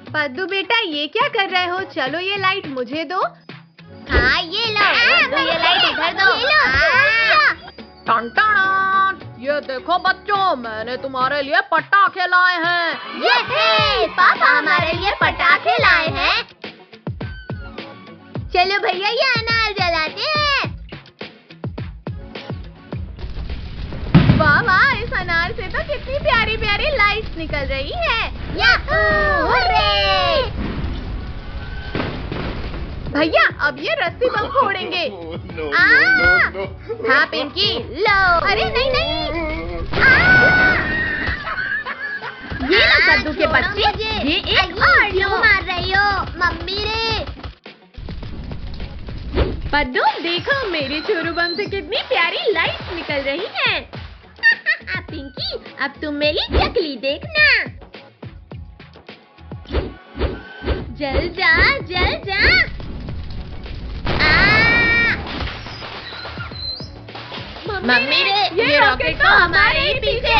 पद्दू बेटा ये क्या कर रहे हो? चलो ये लाइट मुझे दो। हाँ ये लो, ये लाइट इधर दो। टन टन, ये देखो बच्चों, मैंने तुम्हारे लिए पटाखे लाए हैं। ये पापा हमारे लिए पटाखे लाए हैं। चलो भैया ये अनार जलाते हैं। वाह वाह, इस अनार से तो कितनी प्यारी प्यारी लाइट्स निकल रही है। Yahoo, hurray! भैया अब ये रस्सी बम फोड़ेंगे। हाँ पिंकी लो। अरे नहीं नहीं, ये लो कद्दू के बच्चे, ये एक और क्यों मार रही हो मम्मी रे? पद्दू देखो मेरे चोरू बम से कितनी प्यारी लाइट्स निकल रही हैं। पिंकी अब तुम मेरी चकली देखना। जल जा जल जा। मम्मी रे ये रॉकेट तो हमारे ही पीछे।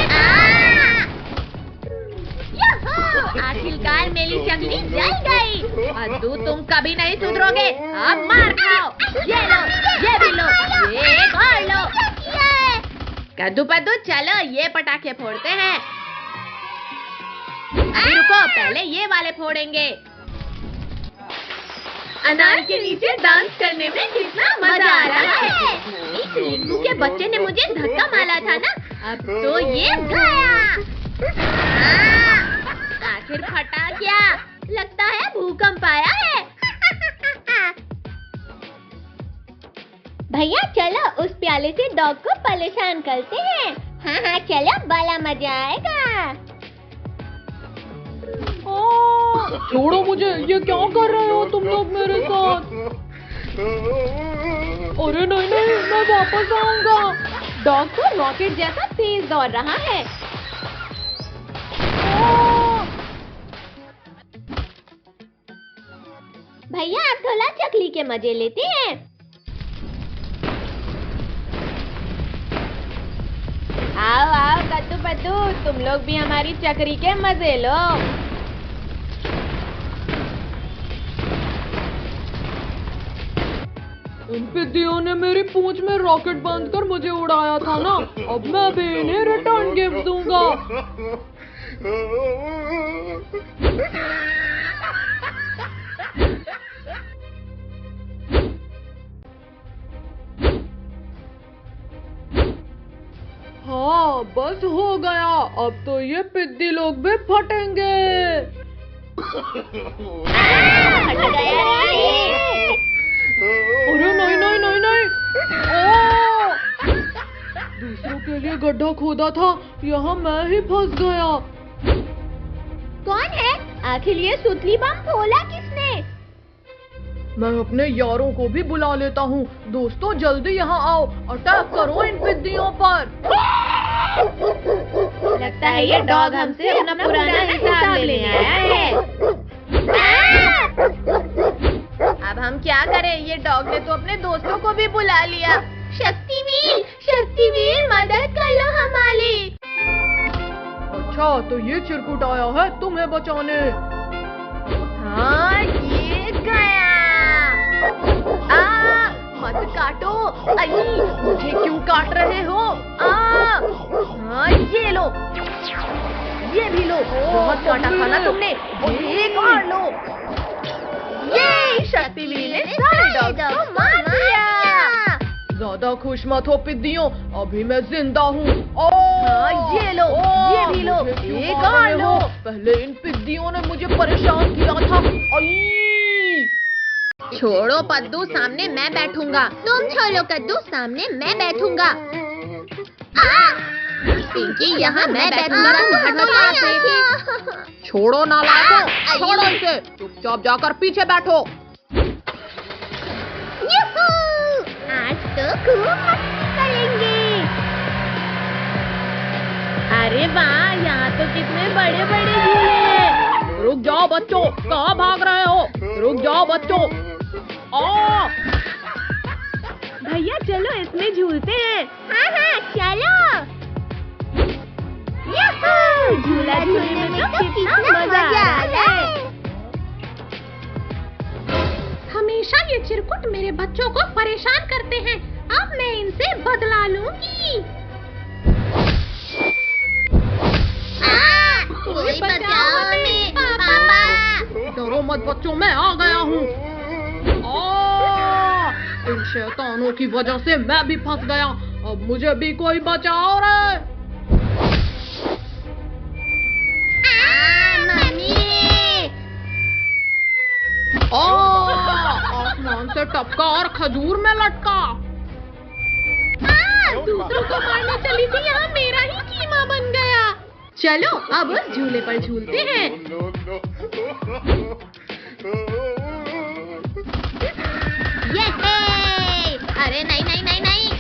आखिरकार मेरी चकली जल गई। पद्दू तुम कभी नहीं सुधरोगे, अब मार खाओ। ये लो, ये भी लो, ये एक और लो। कद्दू पद्दू चलो ये पटाखे फोड़ते हैं। अभी रुको, पहले ये वाले फोड़ेंगे। अनार के नीचे डांस करने में कितना मजा आ रहा है। इस नींबू के बच्चे ने मुझे धक्का मारा था ना, अब तो ये गया। आखिर फटा क्या? लगता है भूकंप आया है। भैया चलो उस प्याले से डॉग को परेशान करते हैं। हाँ हाँ चलो, बड़ा मजा आएगा। छोड़ो मुझे, ये क्या कर रहे हो तुम लोग मेरे साथ? अरे नहीं नहीं, मैं वापस आऊंगा। डॉग तो रॉकेट जैसा तेज दौड़ रहा है। भैया आप थोड़ा चकली के मजे लेते हैं। आओ आओ कद्दू पद्दू, तुम लोग भी हमारी चक्री के मजे लो। इन पिद्दियों ने मेरी पूंछ में रॉकेट बांध कर मुझे उड़ाया था ना, अब मैं भी इन्हें रिटर्न गिफ्ट दूंगा। हाँ बस हो गया, अब तो ये पिद्दी लोग भी फटेंगे। अरे नहीं नहीं नहीं नहीं, दूसरों के लिए गड्ढा खोदा था, यहाँ मैं ही फंस गया। कौन है? आखिर ये सुतली बम फोड़ा किसने? मैं अपने यारों को भी बुला लेता हूँ। दोस्तों जल्दी यहाँ आओ, अटैक करो इन पिद्दियों पर। लगता है ये डॉग हमसे अपना पुराना हिसाब लेने आया है। अब हम क्या करें? ये डॉग ने तो अपने दोस्तों को भी बुला लिया। शक्तिवीर मदद कर लो हमारी। अच्छा तो ये चिरकुट आया है तुम्हें बचाने। हाँ ये गया। मत काटो। अरे मुझे क्यों काट रहे हो? हाँ ये लो, ये भी लो। बहुत काटा खाना तुमने, एक और लो। ये शक्तिवीर ने सारे डॉग्स को मार दिया। ज्यादा खुश मत हो पिद्दियों, अभी मैं जिंदा हूँ। हाँ ये लो, ये भी लो, एक और लो। पहले इन पिद्दियों ने मुझे परेशान किया था। छोड़ो पद्दू, सामने मैं बैठूंगा। तुम छोड़ो कद्दू, सामने मैं बैठूंगा। पिंकी यहाँ मैं बैठूंगा, तुम हटो यहाँ से। छोड़ो नालायकों, छोड़ो इसे, चुपचाप जाकर पीछे बैठो। आज तो खूब मस्ती करेंगे। अरे वाह, यहाँ तो कितने बड़े बड़े झूले हैं। रुक जाओ बच्चों, कहाँ भाग रहे हो? रुक जाओ बच्चों। भैया चलो इसमें झूलते हैं। हाँ हाँ चलो। झूला झूलने में तो कितना मजा आ रहा है। बच्चों को परेशान करते हैं। अब मैं इनसे बदला लूंगी। कोई बचाओ हमें, पापा। डरो मत बच्चों, मैं आ गया हूँ। इन शैतानों की वजह से मैं भी फंस गया। अब मुझे भी कोई बचाओ रे। मम्मी। आसमान से टपका और खजूर में लटका। दूसरों को मारने चली थी, यहाँ मेरा ही कीमा बन गया। चलो अब उस झूले पर झूलते हैं। अरे नहीं नहीं नहीं नहीं।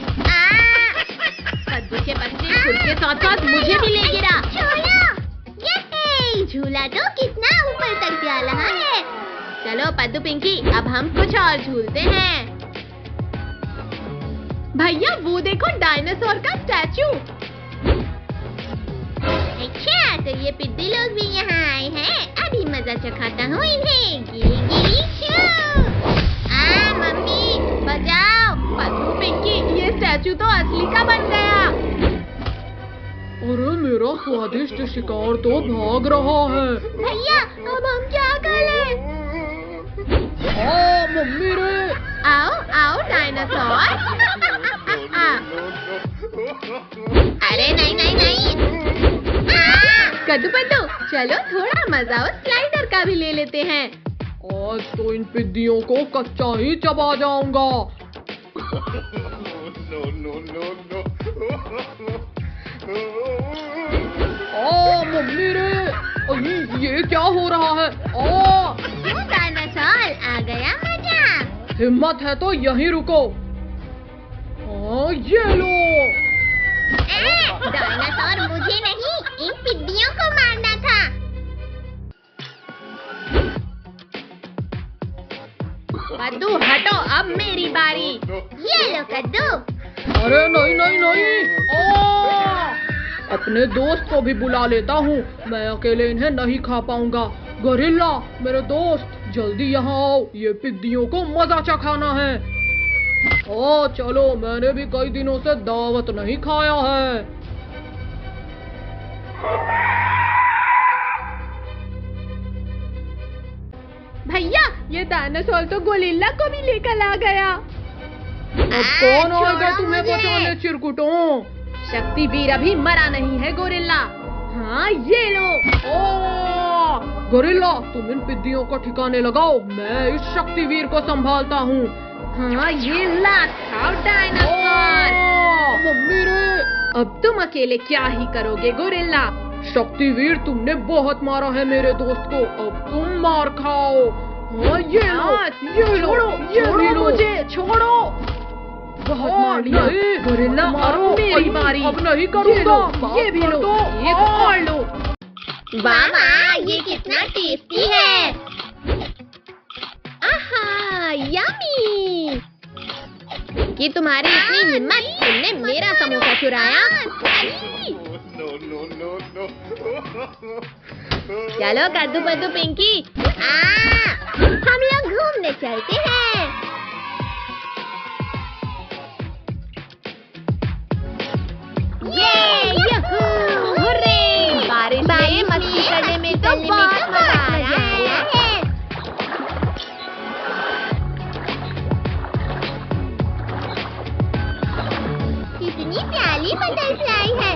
कद्दू के पत्ते खुद के साथ साथ मुझे भी ले गिरा। झूला तो कितना ऊपर तक जा रहा है। चलो पद्दू पिंकी, अब हम कुछ और झूलते हैं। भैया वो देखो, डायनासोर का स्टैचू। अच्छा तो ये पिद्दी लोग भी यहाँ आए हैं। अभी मजा चखाता हूँ इन्हें। गिरी गिरी छू। मम्मी बचाओ। पद्दू पिंकी, ये स्टैचू तो असली का बन गया। अरे मेरा स्वादिष्ट शिकार तो भाग रहा है। भैया अब हम क्या करें? मम्मी रे। आओ आओ डायनासोर। अरे नहीं नहीं नहीं। कद्दू पद्दू, चलो थोड़ा मजा उस स्लाइडर का भी ले लेते हैं। आज तो इन पिद्दियों को कच्चा ही चबा जाऊंगा। मम्मी रे, ये क्या हो रहा है? डायनासोर आ गया मजा। हिम्मत है तो यहीं रुको। ये लो। डायनासोर मुझे नहीं, इन पिद्दियों को मारना था। कद्दू हटो, अब मेरी बारी। ये लो कद्दू। अरे नहीं नहीं नहीं। अपने दोस्त को भी बुला लेता हूँ, मैं अकेले इन्हें नहीं खा पाऊंगा। गोरिल्ला मेरे दोस्त, जल्दी यहाँ आओ, ये पिद्दियों को मजा चखाना है। चलो, मैंने भी कई दिनों से दावत नहीं खाया है। भैया ये डायनासोर तो गोरिल्ला को भी लेकर आ गया। अब कौन आएगा तुम्हें बचाने चिरकुटों? शक्तिवीर अभी मरा नहीं है गोरिल्ला। हाँ ये लो। गोरिल्ला तुम इन पिद्दियों को ठिकाने लगाओ, मैं इस शक्तिवीर को संभालता हूँ। हाँ ये लात खाओ डायनासोर। मम्मी रे। अब तुम अकेले क्या ही करोगे गोरिल्ला? शक्तिवीर तुमने बहुत मारा है मेरे दोस्त को, अब तुम मार खाओ। ये लो, ये लो मुझे, छोड़ो। बहुत मार लिया गोरिल्ला, मारो, मेरी बारी। अब नहीं करूँगा। ये भी लो, एक और लो। वाह ये कितना टेस्टी है। आहा यम्मी। कि तुम्हारी इतनी हिम्मत, तुमने मेरा समोसा चुराया। चलो कद्दू पद्दू पिंकी, हम लोग घूमने चलते हैं। बारिश में मस्ती करने में तो बहुत मजा आ रहा है। कितनी प्यारी बटरफ्लाई है।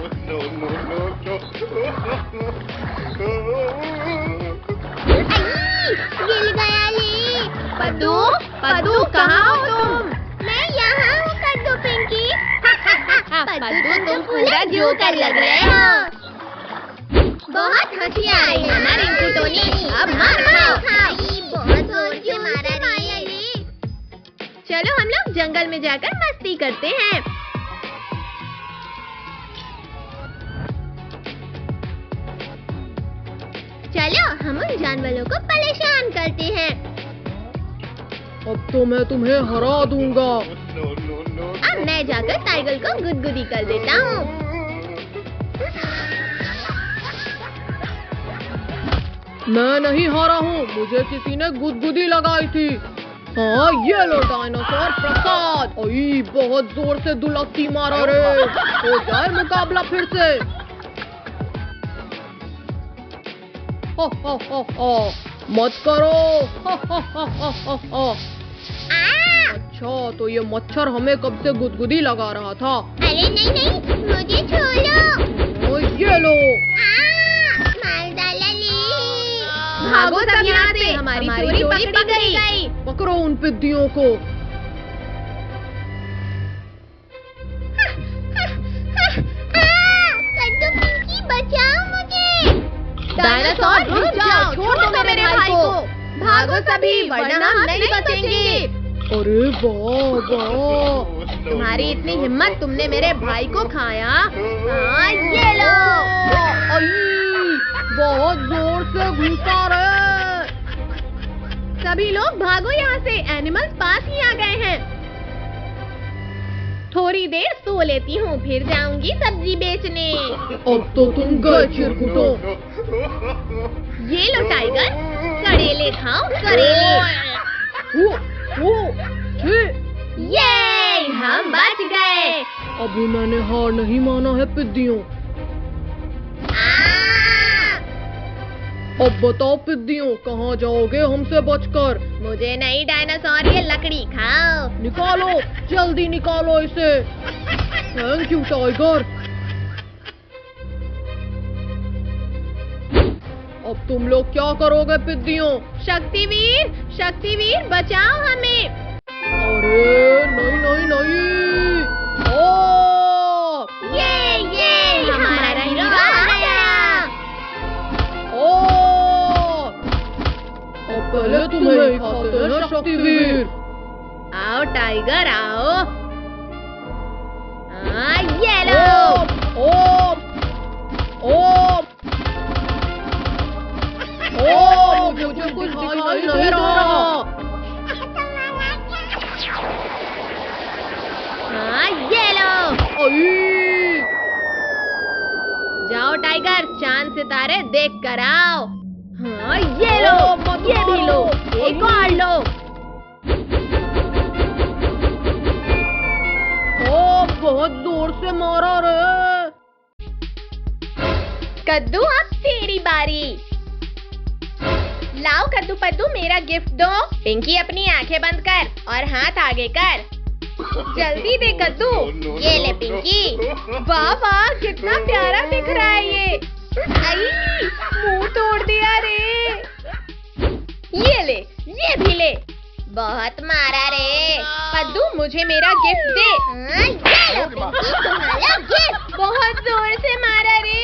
गिर गया ली। पद्दू पद्दू कहाँ हो तुम? मैं यहाँ हूँ कद्दू पिंकी। पद्दू तुम पूरा जोकर लग रहे हो। बहुत हंसी आ रही है ना रिंकू टोनी। अब मार खाओ। बहुत जोर से मारा रे। चलो हम लोग जंगल में जाकर मस्ती करते हैं। चलो हम उन जानवरों को परेशान करते हैं। अब तो मैं तुम्हें हरा दूंगा। अब मैं जाकर टाइगर को गुदगुदी कर देता हूँ। मैं नहीं हारा हूँ, मुझे किसी ने गुदगुदी लगाई थी। हाँ ये लो डायनासोर प्रसाद। ओई बहुत जोर से दुलक्की मारा रे। हो जाए मुकाबला फिर से। हो हो मत करो। हो। अच्छा तो ये मच्छर हमें कब से गुदगुदी लगा रहा था। अरे नहीं नहीं, मुझे छोड़ो। ओ ये लो। मार डाला ले। भागो सब यहाँ से, हमारी चोरी पकड़ी गई। पकड़ो उन पिद्दियों को। कद्दू पिंकी बचाओ मुझे। डायनासोर रुक जाओ, छोड़ दो मेरे भाई को। भागो सभी, वरना हम नहीं बचेंगे। अरे वाह वाह, तुम्हारी इतनी हिम्मत, तुमने मेरे भाई को खाया। हाँ ये लो। बहुत जोर से घुसा रहे। सभी लोग भागो यहाँ से, एनिमल्स पास ही आ गए हैं। थोड़ी देर सो लेती हूँ, फिर जाऊंगी सब्जी बेचने। अब तो तुम गए चिरकुटो। ये लो टाइगर, करेले खाओ करेले। ये हम बच गए। अभी मैंने हार नहीं माना है पिद्दियों। अब बताओ पिद्दियों, कहाँ जाओगे हमसे बचकर? मुझे नहीं डायनासोर, ये लकड़ी खाओ। निकालो, जल्दी निकालो इसे। Thank you tiger. अब तुम लोग क्या करोगे पिद्दियों? शक्तिवीर, शक्तिवीर बचाओ हमें। अरे नहीं नहीं नहीं। ओ ये हमारा हीरो आ गया। ओ अब पहले तुम्हें ही खाते हैं शक्तिवीर। आओ टाइगर आओ। हाँ ये लो। ओ मुझे कुछ दिखाई नहीं रहा। हाँ ये लो। जाओ टाइगर, चांद सितारे देख कर आओ। हाँ ये लो, ये भी लो, एक और लो। बहुत जोर से मारा रे। कद्दू अब तेरी बारी। लाओ कद्दू पद्दू, मेरा गिफ्ट दो। पिंकी अपनी आंखें बंद कर और हाथ आगे कर। जल्दी दे कद्दू। ये ले पिंकी। वाह वाह, कितना प्यारा दिख रहा है ये। आई, मुंह तोड़ दिया रे। ये ले, ये भी ले। बहुत मारा रे। कद्दू मुझे मेरा गिफ्ट दे। ये लो पिंकी, तुम्हारा गिफ्ट। बहुत जोर से मारा रे।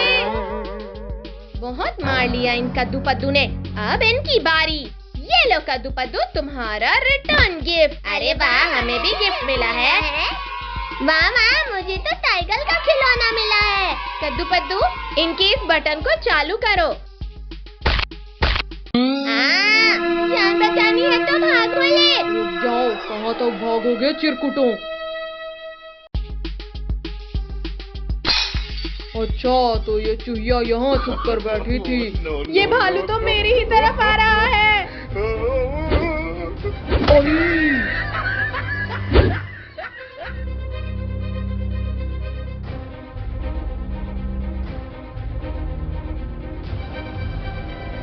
बहुत मार लिया इन कद्दू पद्दू ने। अब इनकी बारी। ये लो कद्दू पद्दू, तुम्हारा रिटर्न गिफ्ट। अरे वाह, हमें भी गिफ्ट मिला है। वाह वाह, मुझे तो टाइगर का खिलौना मिला है। कद्दू पद्दू, इनके इस बटन को चालू करो। जान बचानी है तो भागो ले। रुक जाओ, कहाँ तक भागोगे चिरकुटों? अच्छा तो ये चूहिया यहाँ छुप कर बैठी थी। ये भालू तो मेरी ही तरफ आ रहा है।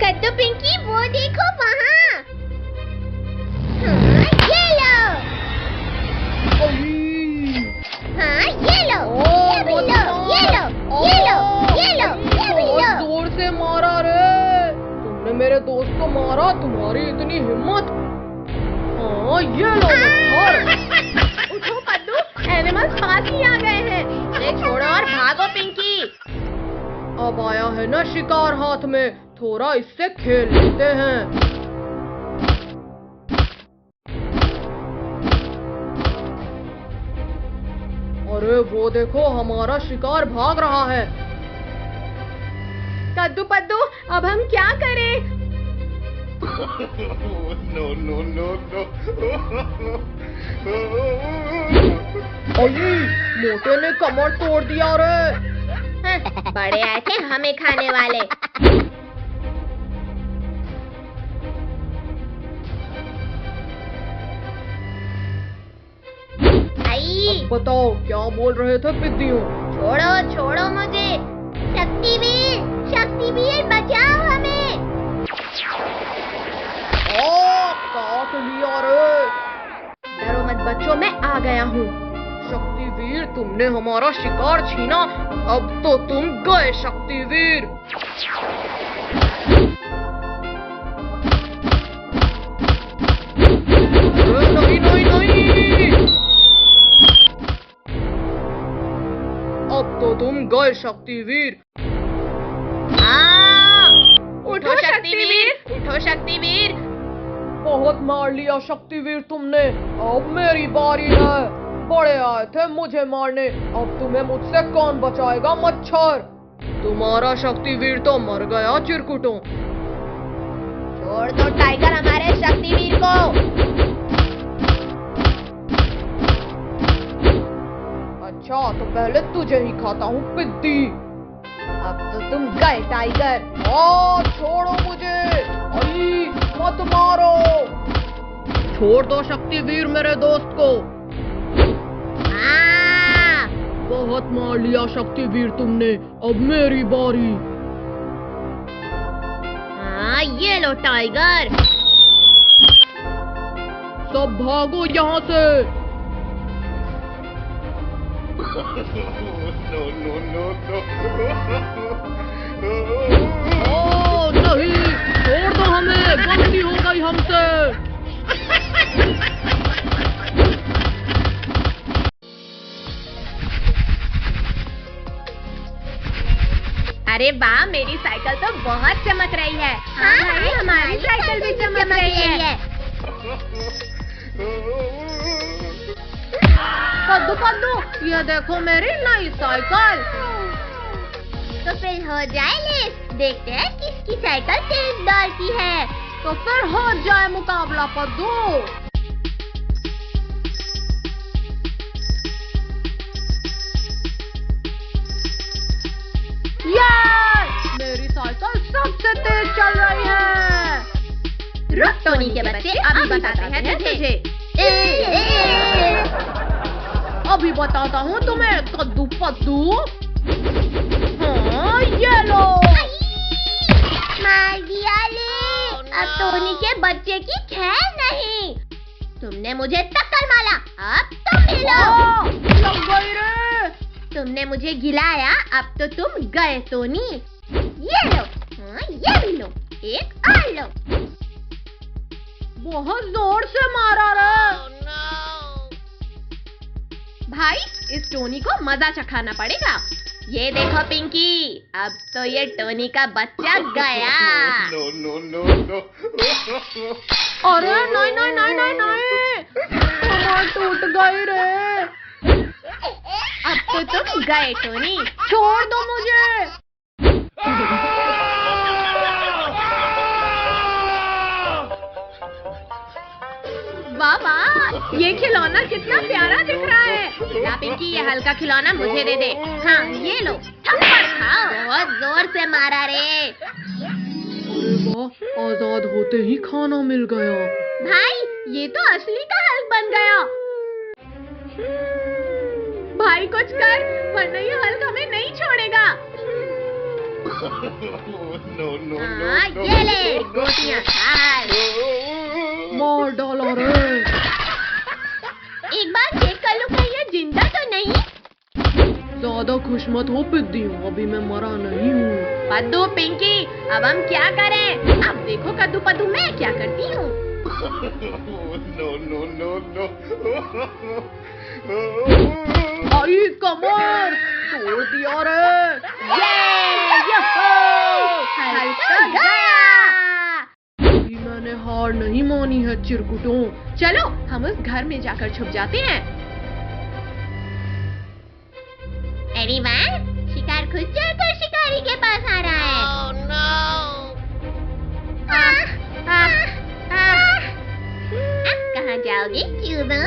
कद्दू पिंकी, वो देखो वहाँ। ये लो। हाँ ये लो, ये भी लो, ये लो, ये लो, ये लो, ये भी लो। जोर से मारा रे। तुमने मेरे दोस्त को मारा, तुम्हारी इतनी हिम्मत। हाँ ये लो मच्छर। उठो पद्दू, एनिमल्स पास ही आ गए हैं। इसे छोड़ो और भागो पिंकी। अब आया है ना शिकार हाथ में, थोड़ा इससे खेल लेते हैं। अरे वो देखो, हमारा शिकार भाग रहा है। कद्दू पद्दू, अब हम क्या करें? मोटे ने कमर तोड़ दिया रे। बड़े आए थे हमें खाने वाले। बताओ क्या बोल रहे थे पिद्दियों? छोड़ो छोड़ो मुझे। शक्तिवीर बचाओ हमें। काट लिया रे। डरो मत बच्चों, मैं आ गया हूँ। शक्तिवीर, तुमने हमारा शिकार छीना, अब तो तुम गए शक्तिवीर। नहीं नहीं नहीं, अब तो तुम गए शक्तिवीर। उठो शक्तिवीर, उठो शक्तिवीर। बहुत मार लिया शक्तिवीर तुमने, अब मेरी बारी है। बड़े आए थे मुझे मारने, अब तुम्हें मुझसे कौन बचाएगा मच्छर। तुम्हारा शक्तिवीर तो मर गया चिरकुटों। छोड़ दो टाइगर हमारे शक्तिवीर को। अच्छा तो पहले तुझे ही खाता हूँ पिद्दी। अब तो तुम गए टाइगर। छोड़ो मुझे, आई मत मारो। छोड़ दो शक्तिवीर मेरे दोस्त को। बहुत मार लिया शक्तिवीर तुमने, अब मेरी बारी। ये लो टाइगर। सब भागो यहाँ से। नहीं, छोड़ दो हमें, गलती हो गई हमसे। अरे वाह, मेरी साइकिल तो बहुत चमक रही है। हाँ भाई, हमारी साइकिल भी चमक रही है। कद्दू कद्दू, ये देखो मेरी नई साइकिल। तो फिर हो जाए लेस, देखते हैं किसकी साइकिल तेजदार की है। तो फिर हो जाए मुकाबला कद्दू। मेरी साइकिल सबसे तेज चल रही है। रुक टोनी के बच्चे, अभी बताते हैं तुझे। अभी बताता हूँ तुम्हें कद्दू पद्दू। हाँ, ये लो। मार दिया ले। अब टोनी के बच्चे की खैर नहीं। तुमने मुझे टक्कर मारा, अब तुम मिलो। लग गई रे। तुमने मुझे गिलाया, अब तो तुम गए टोनी। ये लो। ये भी लो, एक और लो। बहुत जोर से मारा रे। भाई, इस टोनी को मजा चखाना पड़ेगा। ये देखो पिंकी, अब तो ये टोनी का बच्चा गया। अरे नहीं नहीं नहीं नहीं नहीं, कमर टूट गई रे। अब तो तुम गए टोनी। छोड़ दो मुझे। वाह वाह, ये खिलौना कितना प्यारा दिख रहा है। ला पिंकी, ये हल्का खिलौना मुझे दे दे। हाँ, ये लो, थप्पड़ खाओ। बहुत जोर से मारा रे। अरे वाह, आजाद होते ही खाना मिल गया। भाई, ये तो असली का हल्क बन गया। भाई कुछ कर, वरना ये हल्क हमें नहीं छोड़ेगा। ये ले, गोटियां खा। मार डाला रे। एक बार चेक कर लो कहीं ये जिंदा तो नहीं। ज्यादा खुश मत हो पिद्दियों, अभी मैं मरा नहीं हूँ। पद्दू पिंकी, अब हम क्या करें? अब देखो कद्दू पद्दू मैं क्या करती हूँ। आई कमर तोड़ दिया रे। हल्का गया। अभी मैंने हार नहीं मानी है चिरकुटों। चलो हम उस घर में जाकर छुप जाते हैं। अरे वाह, शिकार खुद चलकर शिकारी के पास आ रहा है। Oh, no. अब कहाँ जाओगे क्यूबो?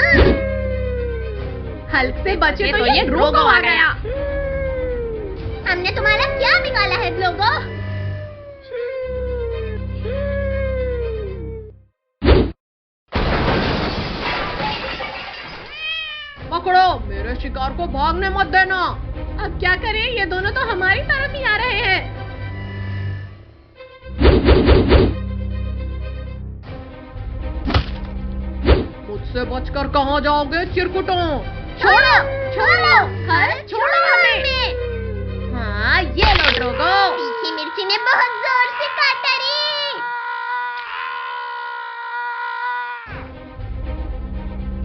हल्क से बचे तो ये ड्रोगो आ गया। हमने तुम्हारा क्या बिगाड़ा है ड्रोगो? पकड़ो मेरे कार को भागने मत देना। अब क्या करें, ये दोनों तो हमारी तरफ ही आ रहे हैं। मुझसे बचकर कहाँ जाओगे चिरकुटों? छोड़ो छोड़ो, अरे छोड़ो हमें। हाँ ये लो ड्रोगो। तीखी मिर्ची ने बहुत जोर से काटा रे।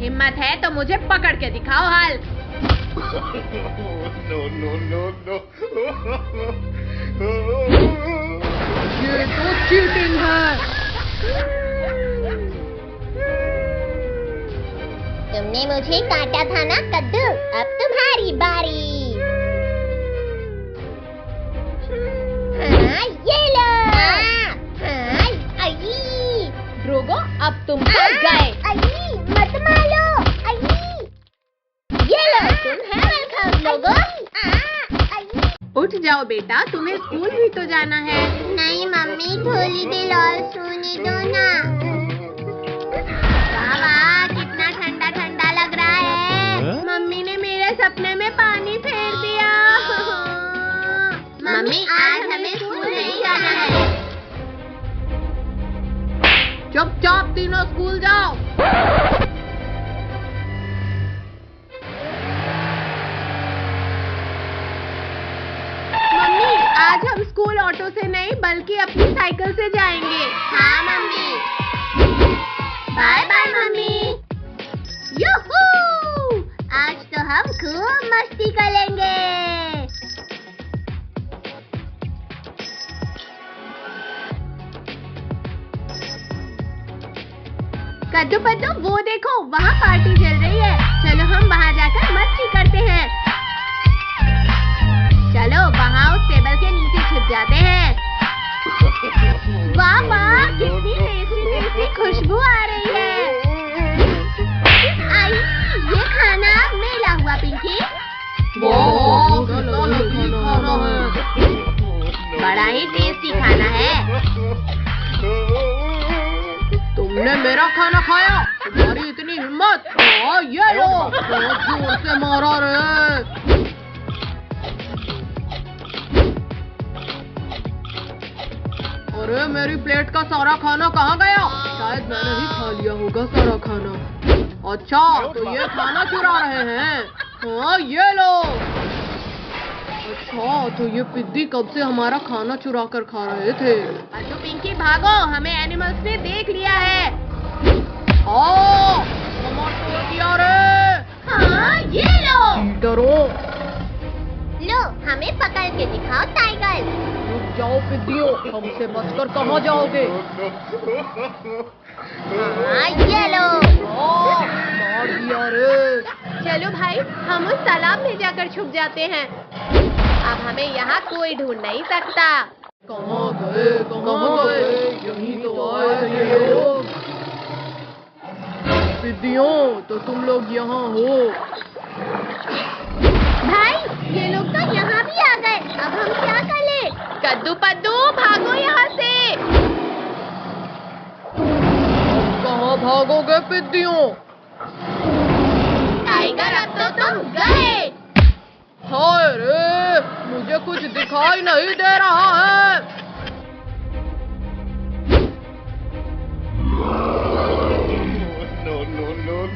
हिम्मत है तो मुझे पकड़ के दिखाओ हाल। ये तो चीटिंग है। तुमने मुझे काटा था ना कद्दू, अब तुम्हारी बारी। हाँ, ये लो। हाँ, आई। ड्रोगो अब तुम फंस गए। आई, मत मारो। आई, ये लो, तुम हैमर खाओ लोगो। उठ जाओ बेटा, तुम्हें स्कूल भी तो जाना है। नहीं मम्मी, थोड़ी देर और सोने दो ना। वाह, कितना ठंडा ठंडा लग रहा है। मम्मी ने मेरे सपने में पानी फेर दिया। मम्मी, आज हमें स्कूल नहीं जाना है। चुपचाप तीनों स्कूल जाओ। मम्मी, आज हम स्कूल ऑटो से नहीं बल्कि अपनी साइकिल से जाएंगे। हाँ mummy. Bye bye mummy. Yoohoo! आज तो हम खूब मस्ती करेंगे। कद्दू पद्दू, वो देखो वहाँ पार्टी चल रही है। चलो हम वहाँ जाकर मस्ती करते हैं। चलो वहाँ उस टेबल के नीचे छिप जाते हैं। वाह वाह, कितनी टेस्टी टेस्टी खुशबू आ रही है। आई, ये खाना मेरा हुआ पिंकी। वाह, कितना लजीज खाना है। बड़ा ही टेस्टी खाना है। तुमने मेरा खाना खाया? तुम्हारी इतनी हिम्मत? ये लो, बहुत जोर से मारा रे। अरे मेरी प्लेट का सारा खाना कहाँ गया? शायद मैंने ही खा लिया होगा सारा खाना। अच्छा, तो ये खाना चुरा रहे हैं? हाँ, ये लो। अच्छा, तो ये पिद्दी कब से हमारा खाना चुरा कर खा रहे थे? पद्दू पिंकी भागो, हमें एनिमल्स ने देख लिया है। तोड़ दिया रे। हाँ ये लो। चीटरों, लो, हमें पकड़ के दिखाओ टाइगर। रुक जाओ पिद्दियों, हमसे बचकर कहाँ जाओगे? हाँ, ये लो। मार दिया रे। चलो भाई, हम उस तालाब में जाकर छुप जाते हैं। अब हमें यहाँ कोई ढूंढ नहीं सकता। कहाँ गए? यहीं तो आए थे ये लोग। पिद्दियों, तो तुम लोग यहाँ हो? भाई, ये लोग तो यहाँ भी आ गए। अब हम क्या करें? कद्दू पद्दू, भागो यहाँ से। कहाँ भागोगे पिद्दियों? टाइगर, अब तो तुम गए। हाय रे, मुझे कुछ दिखाई नहीं दे रहा है।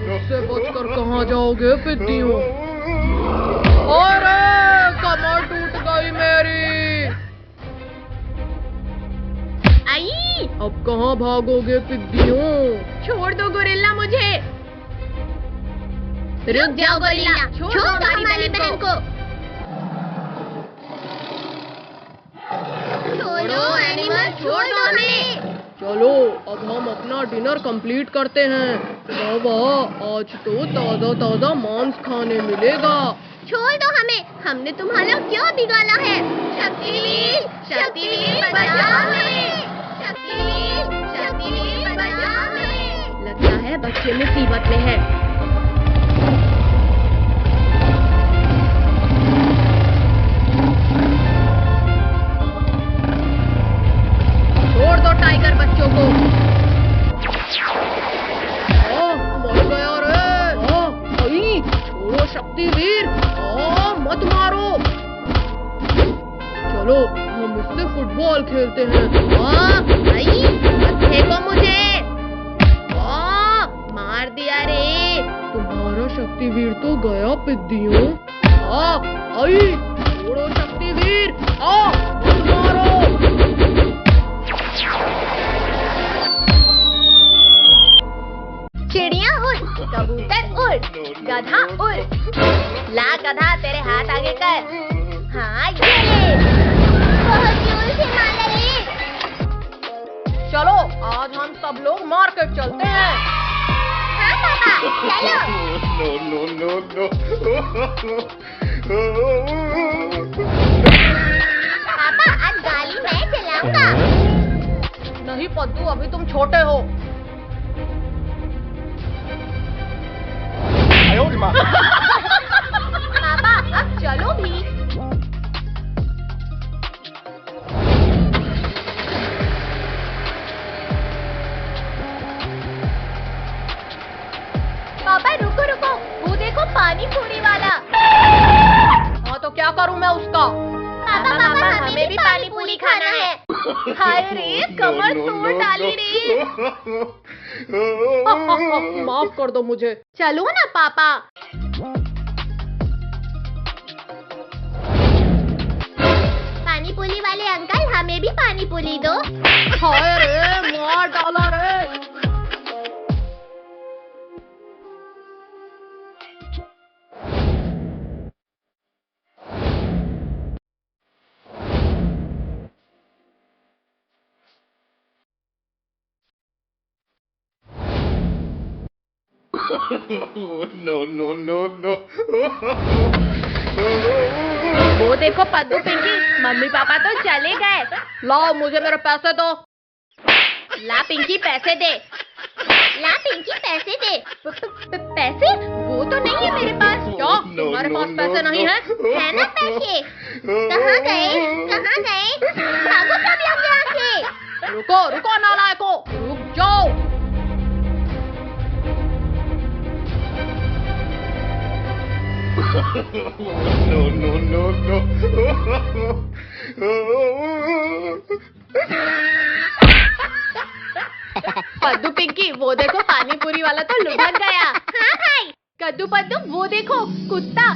मुझसे बचकर कहाँ जाओगे पिद्दियों? अरे कमर टूट गई मेरी। आई, अब कहाँ भागोगे पिद्दियों? छोड़ दो गोरिल्ला मुझे। रुक जाओ गोरिल्ला, छोड़ दो हमारी बहन को। छोड़ो एनिमल, छोड़ दो हमें। चलो अब हम अपना डिनर कंप्लीट करते हैं। वाह, आज तो ताजा ताजा मांस खाने मिलेगा। छोड़ दो हमें, हमने तुम्हारा क्यों बिगाड़ा है? शक्तिवीर, शक्तिवीर बचा हमें। शक्तिवीर, शक्तिवीर बचा हमें। लगता है बच्चे मुसीबत में है। छोड़ दो टाइगर बच्चों को। मर गया रे। छोड़ो शक्तिवीर, चलो हम इससे फुटबॉल खेलते हैं। आई, मत फेंको मुझे। मार दिया रे। तुम्हारा शक्तिवीर तो गया पिद्दियों। आई, छोड़ो शक्तिवीर, मत मारो। चिड़िया उड़, कबूतर उड़, गधा उड़। ला गधा, तेरे हाथ आगे कर। हाँ, ये ले। बहुत जोर से मारा रे। चलो आज हम सब लोग मार्केट चलते हैं। हाँ पापा, चलो। पापा आज गाड़ी मैं चलाऊंगा। नहीं पद्दू, अभी तुम छोटे हो। पापा अब चलो भी। पापा रुको रुको, वो देखो पानी पूरी वाला। हाँ तो क्या करूँ मैं उसका? पापा हमें भी पानी पूरी खाना है। हाय रे, कमर तोड़ डाली रे। माफ कर दो मुझे। चलो ना पापा। पानी पूरी वाले अंकल हमें भी पानी पूरी दो। हाय रे, मार डाला रे। No. वो देखो पद्दू पिंकी, मम्मी पापा तो चले गए। लाओ मुझे मेरे पैसे दो। ला पिंकी पैसे दे। ला पिंकी पैसे दे। पैसे? वो तो नहीं है मेरे पास। क्या तुम्हारे पास पैसे नहीं है? है ना पैसे? कहाँ गए? कहाँ गए? भागो सब लोग यहाँ से। रुको रुको नालायको, रुक जाओ। पद्दू पिंकी, वो देखो पानी पूरी वाला तो लुढ़क गया। हाँ भाई। कद्दू पद्दू, वो देखो कुत्ता।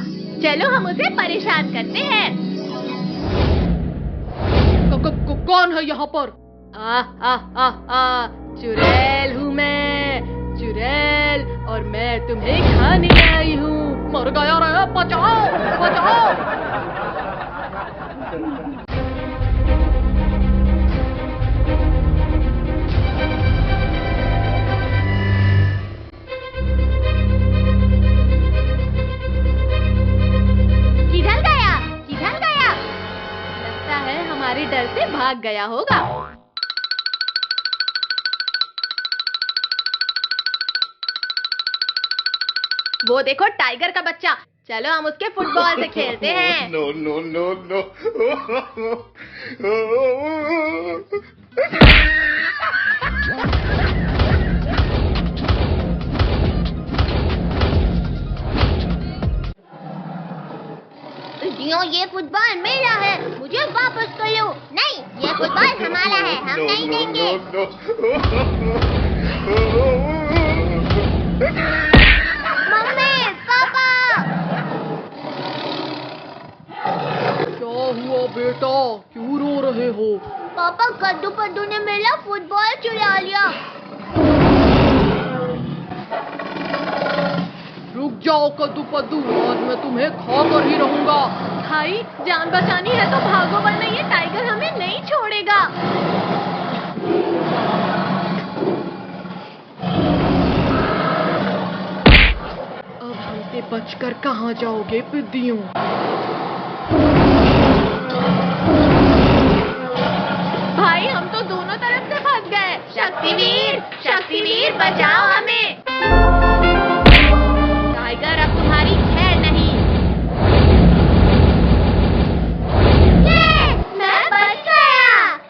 चलो हम उसे परेशान करते हैं। कौन है यहाँ पर? चुड़ैल हूँ मैं, चुड़ैल, और मैं तुम्हें खाने आई हूँ। मर गया रे, बचाओ बचाओ। किधर गया? किधर गया? लगता है हमारे डर से भाग गया होगा। वो देखो टाइगर का बच्चा। चलो हम उसके फुटबॉल से खेलते हैं। No. ये फुटबॉल मेरा है, मुझे वापस कर लो। नहीं, ये फुटबॉल हमारा है, हम नहीं देंगे। मम्मी, पापा। क्या हुआ बेटा, क्यों रो रहे हो? पापा कद्दू पद्दू ने मेरा फुटबॉल चुरा लिया। रुक जाओ कद्दू पद्दू, आज मैं तुम्हें खा कर ही रहूंगा। भाई जान बचानी है तो भागो, वरना ये टाइगर हमें नहीं छोड़ेगा। अब हमसे बचकर कहाँ जाओगे पिद्दियों? भाई हम तो दोनों तरफ से फंस गए। शक्तिवीर, शक्तिवीर बचाओ हमें।